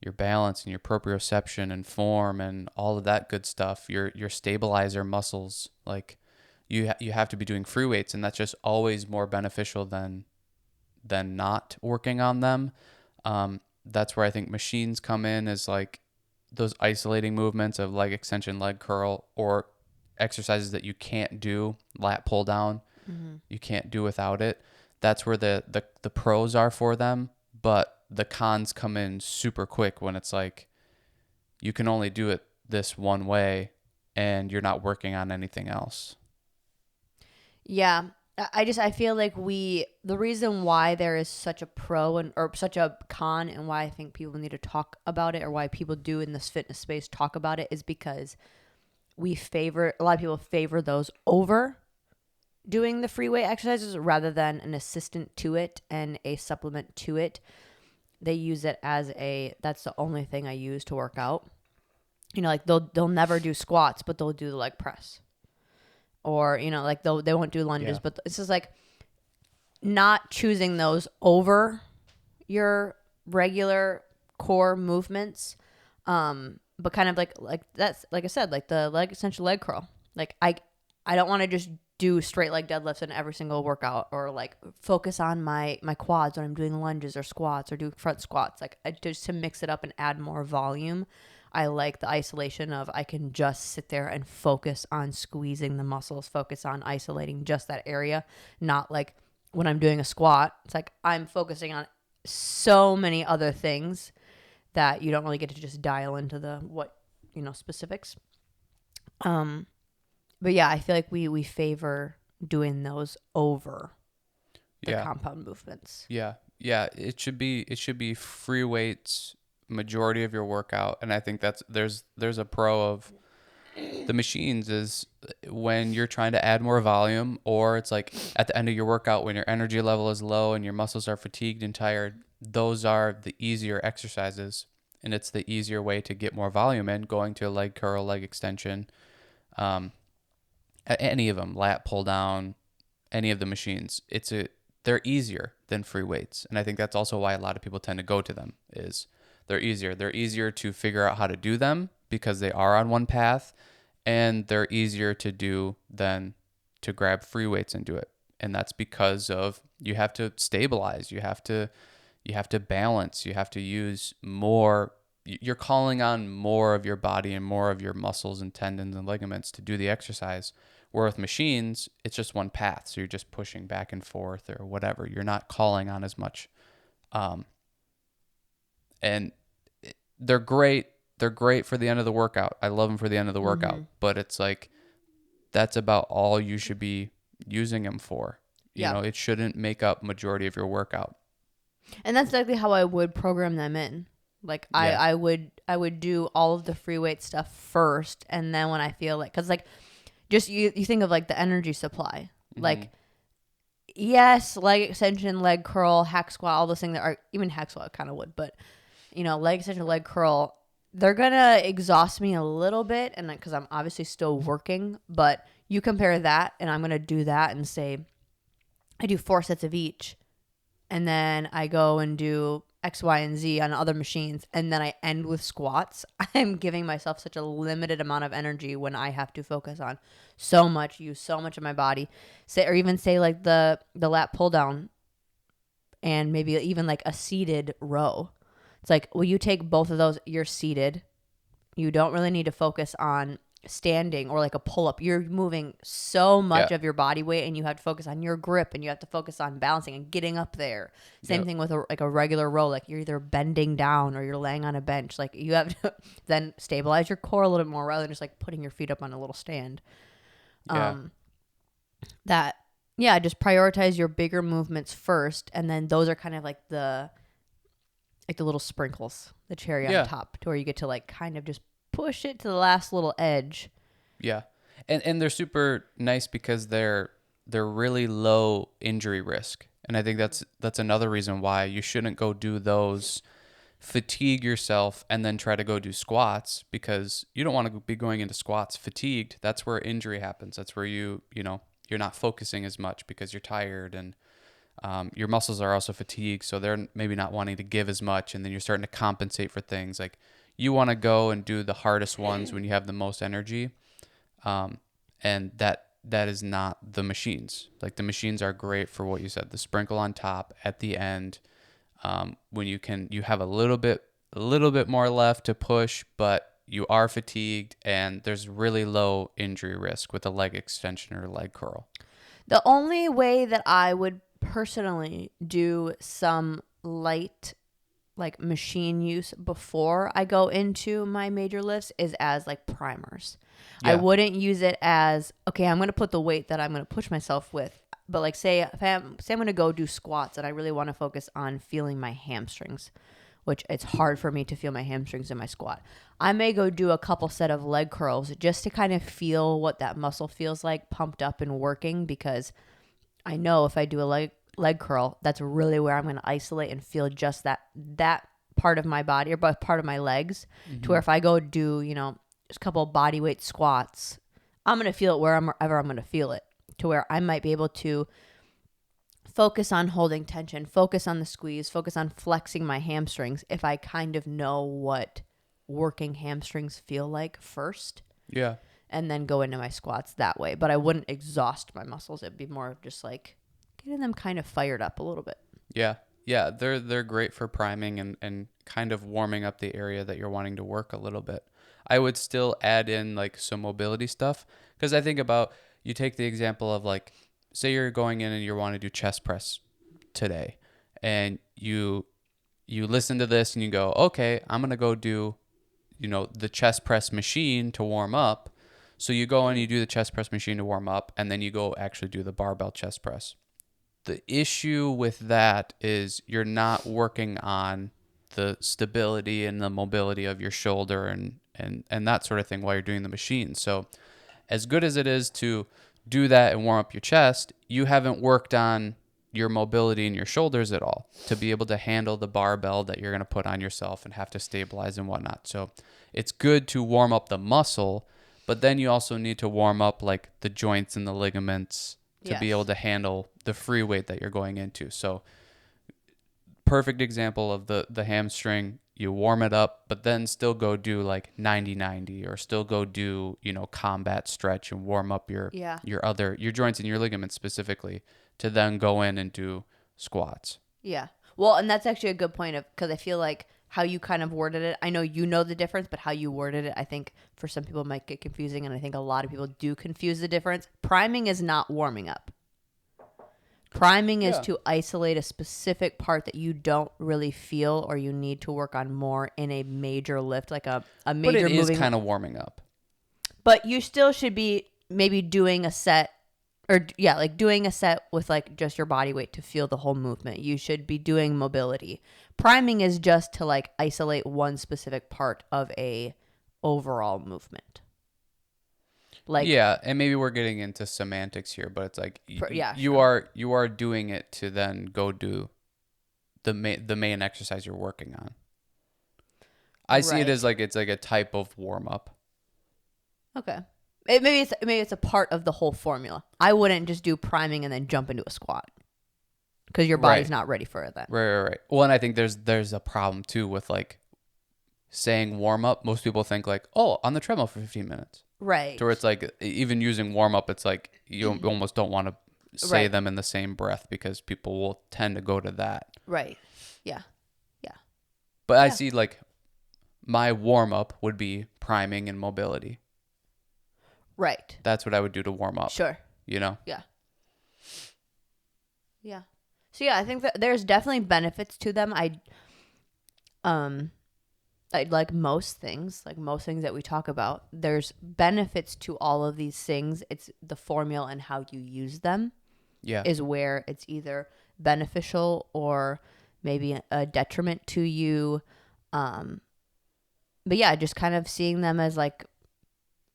Speaker 1: your balance and your proprioception and form and all of that good stuff, your stabilizer muscles, like you have to be doing free weights, and that's just always more beneficial than not working on them. That's where I think machines come in, as like those isolating movements of leg extension, leg curl, or exercises that you can't do, lat pull down, you can't do without it. That's where the pros are for them, but the cons come in super quick when it's like you can only do it this one way and you're not working on anything else.
Speaker 2: Yeah. I feel like the reason why there is such a pro or such a con, and why I think people need to talk about it, or why people do in this fitness space talk about it, is because a lot of people favor those over doing the free weight exercises rather than an assistant to it and a supplement to it. They use it as that's the only thing I use to work out. You know, like they'll never do squats, but they'll do the leg press. Or, you know, like they won't do lunges, but it's just like not choosing those over your regular core movements. But kind of like that's, like I said, like the leg extension, leg curl. Like I don't want to just do straight leg deadlifts in every single workout, or like focus on my quads when I'm doing lunges or squats or do front squats. Like just to mix it up and add more volume. I like the isolation of, I can just sit there and focus on squeezing the muscles, focus on isolating just that area. Not like when I'm doing a squat, it's like I'm focusing on so many other things that you don't really get to just dial into the specifics. But yeah, I feel like we favor doing those over the compound movements.
Speaker 1: Yeah. It should be free weights majority of your workout. And I think there's a pro of the machines is when you're trying to add more volume, or it's like at the end of your workout when your energy level is low and your muscles are fatigued and tired. Those are the easier exercises, and it's the easier way to get more volume in, going to a leg curl, leg extension, any of them, lat pull down, any of the machines. They're easier than free weights. And I think that's also why a lot of people tend to go to them, is they're easier. They're easier to figure out how to do them because they are on one path, and they're easier to do than to grab free weights and do it. And that's because of, you have to stabilize, you have to balance, you have to use more. You're calling on more of your body and more of your muscles and tendons and ligaments to do the exercise. Where with machines, it's just one path. So you're just pushing back and forth or whatever. You're not calling on as much. And they're great. They're great for the end of the workout. I love them for the end of the workout. But it's like, that's about all you should be using them for. You know, it shouldn't make up majority of your workout.
Speaker 2: And that's exactly how I would program them in. Like I would do all of the free weight stuff first, and then when I feel like, because like, just you think of like the energy supply, like yes, leg extension, leg curl, hack squat, all those things that are, even hack squat kind of would, but you know, leg extension, leg curl, they're gonna exhaust me a little bit, and because I'm obviously still working. But you compare that, and I'm gonna do that and say I do 4 sets of each, and then I go and do X, Y, and Z on other machines, and then I end with squats. I'm giving myself such a limited amount of energy when I have to focus on use so much of my body. Say like the lat pull down, and maybe even like a seated row. It's like, well, you take both of those, you're seated. You don't really need to focus on standing or like a pull-up, you're moving so much
Speaker 1: Yeah.
Speaker 2: of your body weight, and you have to focus on your grip, and you have to focus on balancing and getting up there. Same
Speaker 1: Yep.
Speaker 2: thing with a regular row. Like you're either bending down or you're laying on a bench. Like you have to then stabilize your core a little bit more rather than just like putting your feet up on a little stand.
Speaker 1: Yeah.
Speaker 2: That yeah, just prioritize your bigger movements first, and then those are kind of like the little sprinkles, the cherry on
Speaker 1: Yeah.
Speaker 2: top, to where you get to like kind of just push it to the last little edge.
Speaker 1: Yeah. And they're super nice because they're really low injury risk. And I think that's another reason why you shouldn't go do those, fatigue yourself and then try to go do squats, because you don't want to be going into squats fatigued. That's where injury happens. That's where you're not focusing as much because you're tired, and your muscles are also fatigued, so they're maybe not wanting to give as much, and then you're starting to compensate for things. Like you want to go and do the hardest ones when you have the most energy, and that is not the machines. Like the machines are great for what you said, the sprinkle on top at the end, when you have a little bit more left to push, but you are fatigued, and there's really low injury risk with a leg extension or leg curl.
Speaker 2: The only way that I would personally do some light like machine use before I go into my major lifts is as like primers. I
Speaker 1: Yeah.
Speaker 2: wouldn't use it as, okay, I'm going to put the weight that I'm going to push myself with. But like say I'm going to go do squats and I really want to focus on feeling my hamstrings, which it's hard for me to feel my hamstrings in my squat. I may go do a couple set of leg curls just to kind of feel what that muscle feels like pumped up and working, because I know if I do a leg curl, that's really where I'm going to isolate and feel just that part of my body or part of my legs, to where if I go do, just a couple body weight squats, I'm going to feel it wherever I'm going to feel it, to where I might be able to focus on holding tension, focus on the squeeze, focus on flexing my hamstrings if I kind of know what working hamstrings feel like first.
Speaker 1: Yeah.
Speaker 2: And then go into my squats that way. But I wouldn't exhaust my muscles. It'd be more of just like getting them kind of fired up a little bit.
Speaker 1: Yeah. Yeah. They're great for priming and kind of warming up the area that you're wanting to work a little bit. I would still add in like some mobility stuff, because I think about, you take the example of like, say you're going in and you want to do chest press today, and you listen to this and you go, okay, I'm going to go do, the chest press machine to warm up. So you go and you do the chest press machine to warm up, and then you go actually do the barbell chest press. The issue with that is you're not working on the stability and the mobility of your shoulder and that sort of thing while you're doing the machine. So as good as it is to do that and warm up your chest, you haven't worked on your mobility in your shoulders at all to be able to handle the barbell that you're going to put on yourself and have to stabilize and whatnot. So it's good to warm up the muscle, but then you also need to warm up like the joints and the ligaments to be able to handle the free weight that you're going into. So perfect example of the hamstring, you warm it up, but then still go do like 90-90, or still go do, combat stretch and warm up your joints and your ligaments specifically, to then go in and do squats.
Speaker 2: Yeah. Well, and that's actually a good point, because I feel like how you kind of worded it, I know you know the difference, but how you worded it, I think for some people might get confusing, and I think a lot of people do confuse the difference. Priming is not warming up. Priming is to isolate a specific part that you don't really feel or you need to work on more in a major lift, like a major moving.
Speaker 1: But it is kind of warming up.
Speaker 2: But you still should be maybe doing a set, like doing a set with like just your body weight to feel the whole movement. You should be doing mobility. Priming is just to like isolate one specific part of a overall movement. Like,
Speaker 1: yeah, and maybe we're getting into semantics here, but it's like you are doing it to then go do the main exercise you're working on. I see it as like it's like a type of warm up.
Speaker 2: Okay. Maybe it's a part of the whole formula. I wouldn't just do priming and then jump into a squat, because your body's not ready for that.
Speaker 1: Right. Well, and I think there's a problem too with like saying warm up. Most people think like, oh, on the treadmill for 15 minutes.
Speaker 2: Right.
Speaker 1: To where it's like, even using warm up, it's like you almost don't want to say them in the same breath, because people will tend to go to that.
Speaker 2: Right. Yeah.
Speaker 1: But I see like my warm up would be priming and mobility.
Speaker 2: Right.
Speaker 1: That's what I would do to warm up.
Speaker 2: Sure.
Speaker 1: You know?
Speaker 2: Yeah. Yeah. So yeah, I think that there's definitely benefits to them. Like most things that we talk about, there's benefits to all of these things. It's the formula and how you use them
Speaker 1: Yeah.
Speaker 2: is where it's either beneficial or maybe a detriment to you. But yeah, just kind of seeing them as like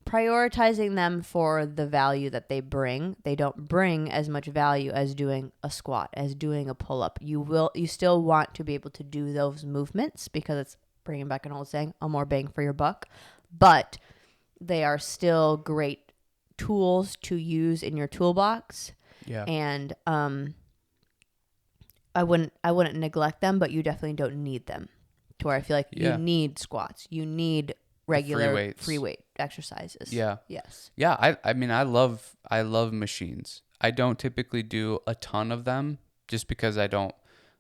Speaker 2: prioritizing them for the value that they bring. They don't bring as much value as doing a squat, as doing a pull-up. You still want to be able to do those movements because it's, bringing back an old saying, a more bang for your buck. But they are still great tools to use in your toolbox.
Speaker 1: Yeah.
Speaker 2: And I wouldn't neglect them, but you definitely don't need them. To where I feel like you need squats. You need regular free weight exercises.
Speaker 1: Yeah.
Speaker 2: Yes.
Speaker 1: Yeah. I mean, I love machines. I don't typically do a ton of them just because I don't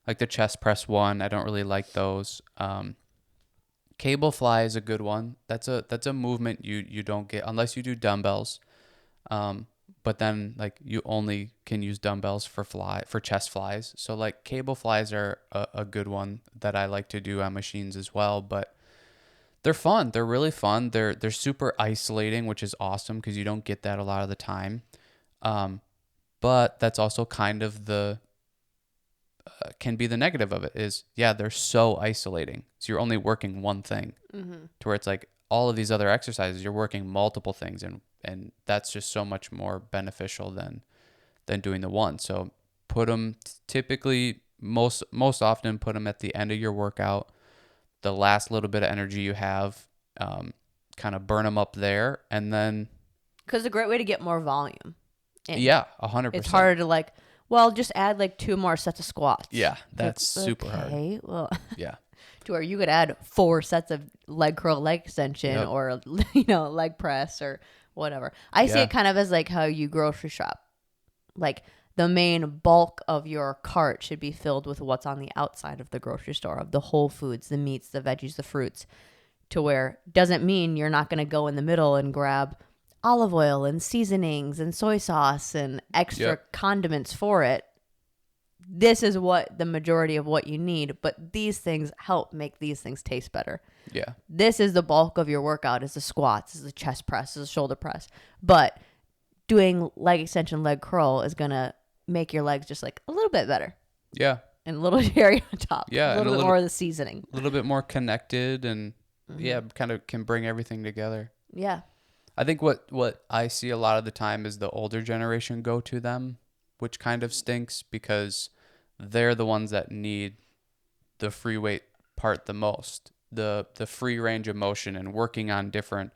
Speaker 1: like the chest press one. I don't really like those. Cable fly is a good one. That's a movement you don't get unless you do dumbbells. But then like you only can use dumbbells for chest flies. So like cable flies are a good one that I like to do on machines as well. But they're fun. They're really fun. They're super isolating, which is awesome because you don't get that a lot of the time. But that's also kind of can be the negative of it is, yeah, they're so isolating. So you're only working one thing to where it's like all of these other exercises, you're working multiple things. And that's just so much more beneficial than doing the one. So put them typically most often put them at the end of your workout, the last little bit of energy you have, kind of burn them up there. And then.
Speaker 2: Because it's a great way to get more volume.
Speaker 1: Yeah, 100%.
Speaker 2: It's harder to like, well, just add like 2 more sets of squats.
Speaker 1: Yeah, that's super hard.
Speaker 2: Okay, well.
Speaker 1: Yeah.
Speaker 2: To where you could add 4 sets of leg curl, leg extension, or leg press or whatever. I see it kind of as like how you grocery shop. Like the main bulk of your cart should be filled with what's on the outside of the grocery store, of the whole foods, the meats, the veggies, the fruits. To where doesn't mean you're not going to go in the middle and grab olive oil and seasonings and soy sauce and extra condiments for it. This is what the majority of what you need, but these things help make these things taste better.
Speaker 1: Yeah.
Speaker 2: This is the bulk of your workout, is the squats, is the chest press, is the shoulder press. But doing leg extension, leg curl is going to make your legs just like a little bit better.
Speaker 1: Yeah.
Speaker 2: And a little cherry on top.
Speaker 1: Yeah.
Speaker 2: A little bit more of the seasoning.
Speaker 1: A little bit more connected and kind of can bring everything together.
Speaker 2: Yeah.
Speaker 1: I think what I see a lot of the time is the older generation go to them, which kind of stinks because they're the ones that need the free weight part the most. The free range of motion and working on different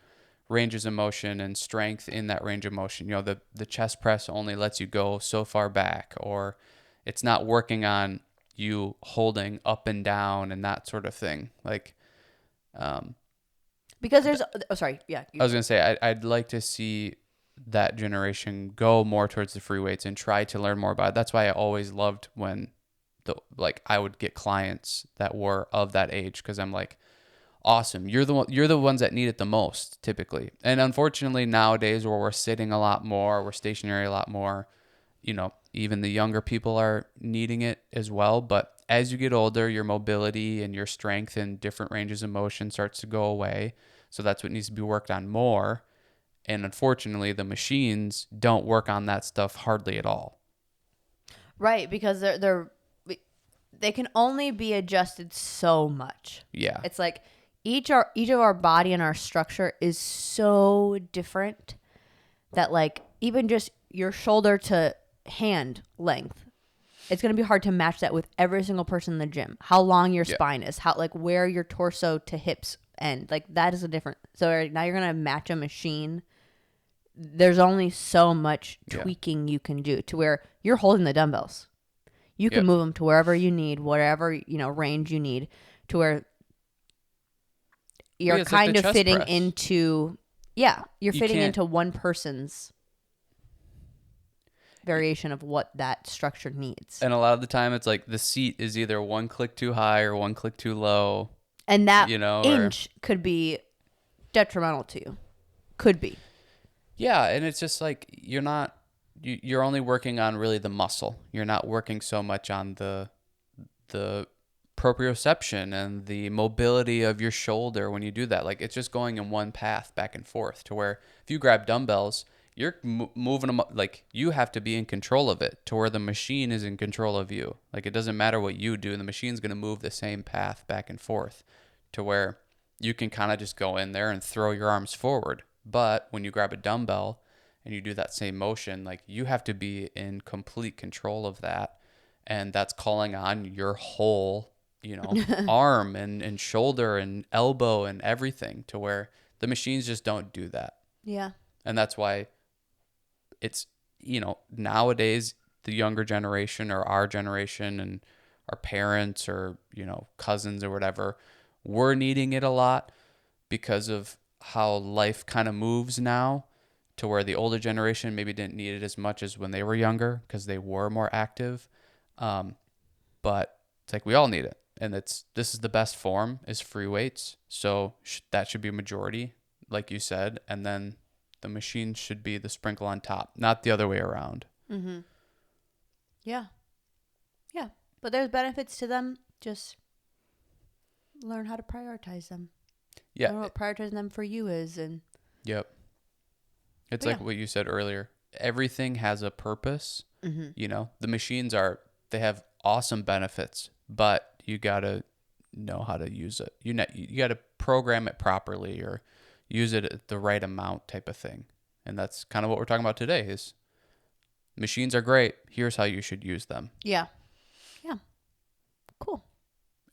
Speaker 1: ranges of motion and strength in that range of motion. You know, the chest press only lets you go so far back, or it's not working on you holding up and down and that sort of thing. Like,
Speaker 2: because there's, sorry, yeah.
Speaker 1: I was going to say, I'd like to see that generation go more towards the free weights and try to learn more about it. That's why I always loved when I would get clients that were of that age, because I'm like, awesome, you're the ones that need it the most typically. And unfortunately nowadays, where we're sitting a lot more, we're stationary a lot more, even the younger people are needing it as well. But as you get older, your mobility and your strength in different ranges of motion starts to go away. So that's what needs to be worked on more. And unfortunately, the machines don't work on that stuff hardly at all.
Speaker 2: Right, because they can only be adjusted so much.
Speaker 1: Yeah.
Speaker 2: It's like each of our body and our structure is so different that like even just your shoulder to hand length, it's going to be hard to match that with every single person in the gym. How long your spine is, how like where your torso to hips end, like that is a different. So now you're going to match a machine. There's only so much tweaking you can do to where you're holding the dumbbells. You can move them to wherever you need, whatever, range you need, to where you're kind of fitting press. Into, you're fitting into one person's variation of what that structure needs.
Speaker 1: And a lot of the time it's like the seat is either one click too high or one click too low.
Speaker 2: And that inch could be detrimental to you. Could be.
Speaker 1: Yeah, and it's just like you're only working on really the muscle. You're not working so much on the proprioception and the mobility of your shoulder when you do that. Like it's just going in one path back and forth to where if you grab dumbbells, you're moving them up, like you have to be in control of it to where the machine is in control of you. Like it doesn't matter what you do, the machine's going to move the same path back and forth to where you can kind of just go in there and throw your arms forward. But when you grab a dumbbell and you do that same motion, like you have to be in complete control of that. And that's calling on your whole, arm and shoulder and elbow and everything to where the machines just don't do that.
Speaker 2: Yeah.
Speaker 1: And that's why it's, nowadays the younger generation or our generation and our parents or, cousins or whatever, we're needing it a lot because of how life kind of moves now to where the older generation maybe didn't need it as much as when they were younger because they were more active. But it's like we all need it. And this is the best form is free weights. So that should be a majority, like you said. And then the machine should be the sprinkle on top, not the other way around.
Speaker 2: Mm-hmm. Yeah. Yeah. But there's benefits to them. Just learn how to prioritize them.
Speaker 1: Yeah.
Speaker 2: Learn what prioritizing them for you is. And
Speaker 1: Yep. It's like what you said earlier. Everything has a purpose. Mm-hmm. The machines they have awesome benefits, but you got to know how to use it. You got to program it properly or use it at the right amount type of thing. And that's kind of what we're talking about today is machines are great. Here's how you should use them.
Speaker 2: Yeah. Yeah. Cool.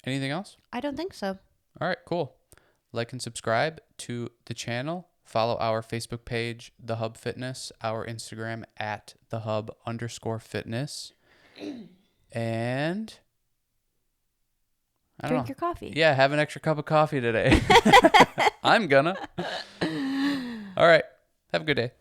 Speaker 1: Anything else?
Speaker 2: I don't think so.
Speaker 1: All right, cool. Like and subscribe to the channel. Follow our Facebook page, The Hub Fitness, our Instagram at @thehub_fitness. And I don't
Speaker 2: Drink
Speaker 1: know.
Speaker 2: your coffee.
Speaker 1: Yeah, have an extra cup of coffee today. I'm gonna. All right. Have a good day.